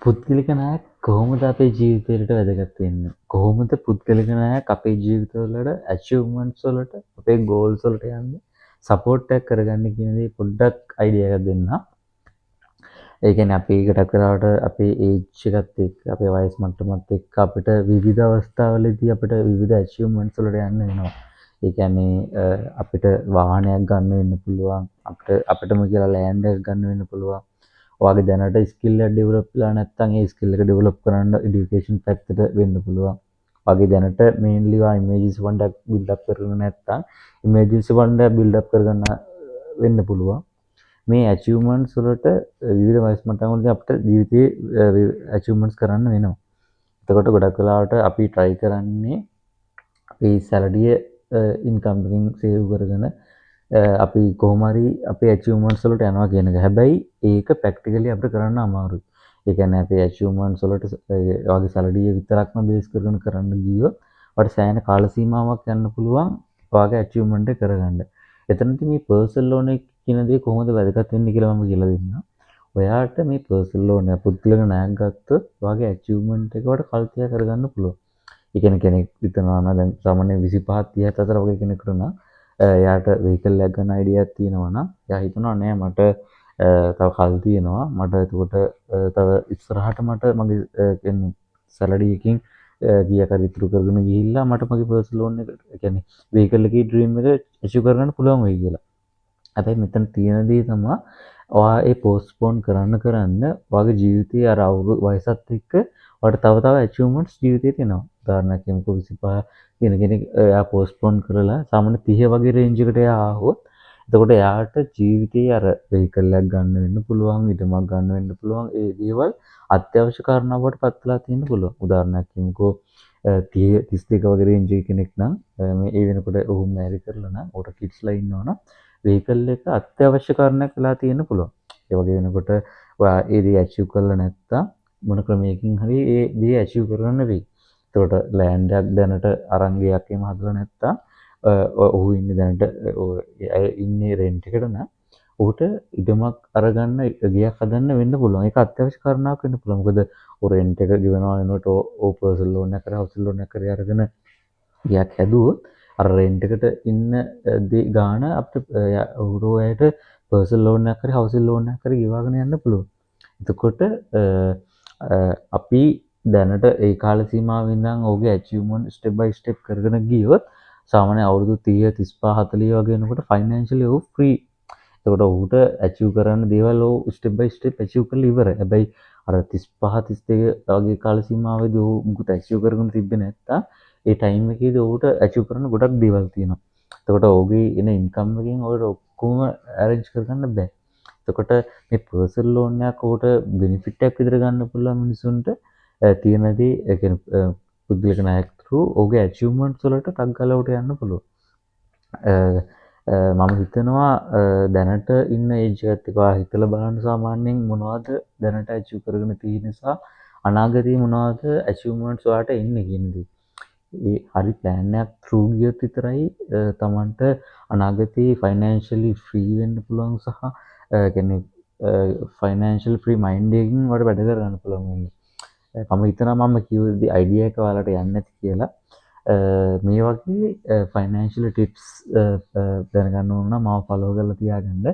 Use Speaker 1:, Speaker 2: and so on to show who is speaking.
Speaker 1: පුද්ගලික ණයක් කොහොමද අපේ ජීවිතේට වැදගත් වෙන්නේ? කොහොමද පුද්ගලික ණයක් අපේ ජීවිතවලට ඇචීව්මන්ට්ස් වලට අපේ ගෝල්ස් වලට යන්නේ සපෝට් එකක් කරගන්නේ කියන දේ පොඩ්ඩක් අයිඩියා එකක් දෙන්නම්. ඒ කියන්නේ අපි ගොඩක් වෙලාවට අපේ ඒජ් එකත් එක්ක අපේ වයස් මට්ටමත් එක්ක අපිට විවිධ අවස්ථාවලදී අපිට විවිධ ඇචීව්මන්ට්ස් වලට යන්න වෙනවා. ඒ කියන්නේ අපිට වාහනයක් ගන්න වෙන්න පුළුවන්. අපිටම කියලා ලෑන්ඩ් එකක් ගන්න වෙන්න පුළුවන්. ඔයාගේ දැනට ස්කිල් එක ඩෙවලොප් වෙලා නැත්නම් ඒ ස්කිල් එක ඩෙවලොප් කරන්න এডুকেෂන් පැත්තට වෙන්න පුළුවන්. ඔයාගේ දැනට මේන්ලි ඔයා ඉමේජස් ෆන්ඩ් බිල්ඩ් අප් කරගෙන නැත්නම් ඉමේජස් ෆන්ඩ් බිල්ඩ් අප් කරගන්න වෙන්න පුළුවන්. මේ ඇචීව්මන්ට්ස් වලට විවිධ වයස් මට්ටම් වලදී අපිට ජීවිතයේ ඇචීව්මන්ට්ස් කරන්න වෙනවා. එතකොට ගොඩක් වෙලාවට අපි try කරන්නේ අපේ සැලරිය ඉන්කම් එකෙන් සේව් කරගෙන අපි කොහොම හරි අපේ ඇචීව්මන්ට්ස් වලට යනවා කියන එක. හැබැයි ඒක ප්‍රැක්ටිකලි අපිට කරන්න අමාරුයි. ඒ කියන්නේ අපේ ඇචීව්මන්ට්ස් වලට ඔයාගේ සැලරිය විතරක්ම බේස් කරගෙන කරන්න ගියොත් ඔයාලට සෑහෙන කාල සීමාවක් යන්න පුළුවන් ඔයාගේ ඇචීව්මන්ට් එක කරගන්න. එතනදී මේ පර්සනල් ලෝන් එක කියන දේ කොහොමද වැදගත් වෙන්නේ කියලා මම කියලා දෙන්නම්. ඔයාට මේ පර්සනල් ලෝන් එක පුද්ගලික ණයක් ගත්තොත් ඔයාගේ ඇචීව්මන්ට් එක ඔයාලට කල්පියා කරගන්න පුළුවන්. ඒ කියන්නේ කෙනෙක් හිතනවා නම් දැන් සාමාන්‍ය 25 30 අතර වගේ කෙනෙකුට නම් එයාට වෙහිකල් එකක් ගන්න අයිඩියාවක් තියෙනවා නම් එයා හිතනවා නෑ මට තව කල් තියෙනවා මට එතකොට තව ඉස්සරහට මට මගේ කියන්නේ සැලරි එකකින් ගියක් හරි ඉතුරු කරගෙන ගිහිල්ලා මට මගේ පර්සනල් ලෝන් එක කියන්නේ වෙහිකල් එකේ ඩ්‍රීම් එක අචීව් කරගන්න පුළුවන් වෙයි කියලා. හැබැයි මෙතන තියෙන දේ තමයි ඔයා ඒ පෝස්ට්පෝන් කරන්න ඔයාගේ ජීවිතයේ අර අවුරුදු වයසත් එක්ක ඔයාලට තව ඇචීව්මන්ට්ස් ජීවිතේ තියෙනවා. උදාහරණයක් කියමුකෝ 25 කියන කෙනෙක් එයා පෝස්ට්පෝන් කරලා සාමාන්‍ය 30 වගේ රේන්ජ් එකට එයා ආවොත් එතකොට එයාට ජීවිතයේ අර වෙහිකල් එකක් ගන්න වෙන්න පුළුවන්, ඉඩමක් ගන්න වෙන්න පුළුවන්. ඒ දේවල් අත්‍යවශ්‍ය කාරණා බවට පත් වෙලා තියෙන්න පුළුවන්. උදාහරණයක් කියමුකෝ 30 32 වගේ රේන්ජ් එකේ කෙනෙක් නම් මේ ඒ වෙනකොට ඔහු මැරි කරලා නම් ඔහුට කිඩ්ස්ලා ඉන්නවා නම් වෙහිකල් එක අත්‍යවශ්‍ය කාරණයක් වෙලා තියෙන්න පුළුවන්. ඒ වගේ වෙනකොට ඔයා ඒ දේ ඇචීව් කරලා නැත්තම් මොන ක්‍රමයකින් හරි ඒ දේ ඇචීව් කරගන්න වෙයි. එතකොට ලෑන්ඩ් එකක් දැනට අරන් ගියක් එහෙම හදලා නැත්තම් ඔහු ඉන්නේ දැනට ඉන්නේ රෙන්ට් එකට නම් ඔහුට ඉඩමක් අරගන්න ගියක් හදන්න වෙන්න පුළුවන්. ඒක අත්‍යවශ්‍ය කාරණාවක් වෙන්න පුළුවන්. මොකද ඔය රෙන්ට් එක ගෙවනවා වෙනකොට ඕ පර්සනල් ලෝන් එකක් කරා හවුස් ලෝන් එකක් කරේ අරගෙන ගියක් හැදුවොත් අර රෙන්ට් එකට ඉන්න දේ ගාන අපිට ඔහුට පර්සනල් ලෝන් එකක් කරේ හවුස් ලෝන් එකක් කරේ ගෙවාගෙන යන්න පුළුවන්. එතකොට අපි දැනට ඒ කාල සීමාවෙන් ඉඳන් ඔහුගේ ඇචීව්මන්ට් ස්ටෙප් බයි ස්ටෙප් කරගෙන ගියොත් සාමාන්‍ය අවුරුදු 30 35 40 වගේ වෙනකොට ෆයිනෑන්ෂියලි ඔහු ෆ්‍රී. එතකොට ඔහුට ඇචීව් කරන්න දේවල් ඔහු ස්ටෙප් බයි ස්ටෙප් ඇචීව් කරලා ඉවරයි. හැබැයි අර 35 32 වගේ කාල සීමාවෙදී ඔහු මුකුත් ඇචීව් කරගෙන තිබ්බේ නැත්තම් ඒ ටයිම් එකේදී ඔහුට ඇචීව් කරන්න ගොඩක් දේවල් තියෙනවා. එතකොට ඔහුගේ එන ඉන්කම් එකෙන් ඔහුට ඔක්කොම ඇරේන්ජ් කරගන්න බෑ. එතකොට මේ පර්සනල් ලෝන් එකක් ඔහුට බෙනිෆිට් එකක් විතර ගන්න පුළුවන් මිනිසුන්ට තියෙනදී ඒ කියන්නේ පුද්ගලික ණයක් through ඔහුගේ ඇචීව්මන්ට්ස් වලට ටක් ගාලා උට යන්න පුළුවන්. මම හිතනවා දැනට ඉන්න ඒජ් එකත් එක්ක හිතලා බලන්න සාමාන්‍යයෙන් මොනවද දැනට ඇචීව් කරගෙන තියෙන නිසා අනාගතේ මොනවද ඇචීව්මන්ට්ස් ඔයාලට එන්නේ කියන දේ. ඒ හරි ප්ලෑන් එකක් through ගියොත් විතරයි තමන්ට අනාගතේ ෆයිනෑන්ෂියලි ෆ්‍රී වෙන්න පුළුවන් සහ කියන්නේ ෆයිනෑන්ෂියල් ෆ්‍රී මයින්ඩ් එකකින් ඔයාලට වැඩ කරගන්න පුළුවන් වෙන්නේ. මම හිතනවා මම කිව්ව අයිඩියා එක ඔයාලට යන්නේ නැති කියලා. මේ වගේ ෆයිනෑන්ෂියල් ටිප්ස් දැනගන්න ඕන නම් මාව ෆලෝ කරලා තියාගන්න.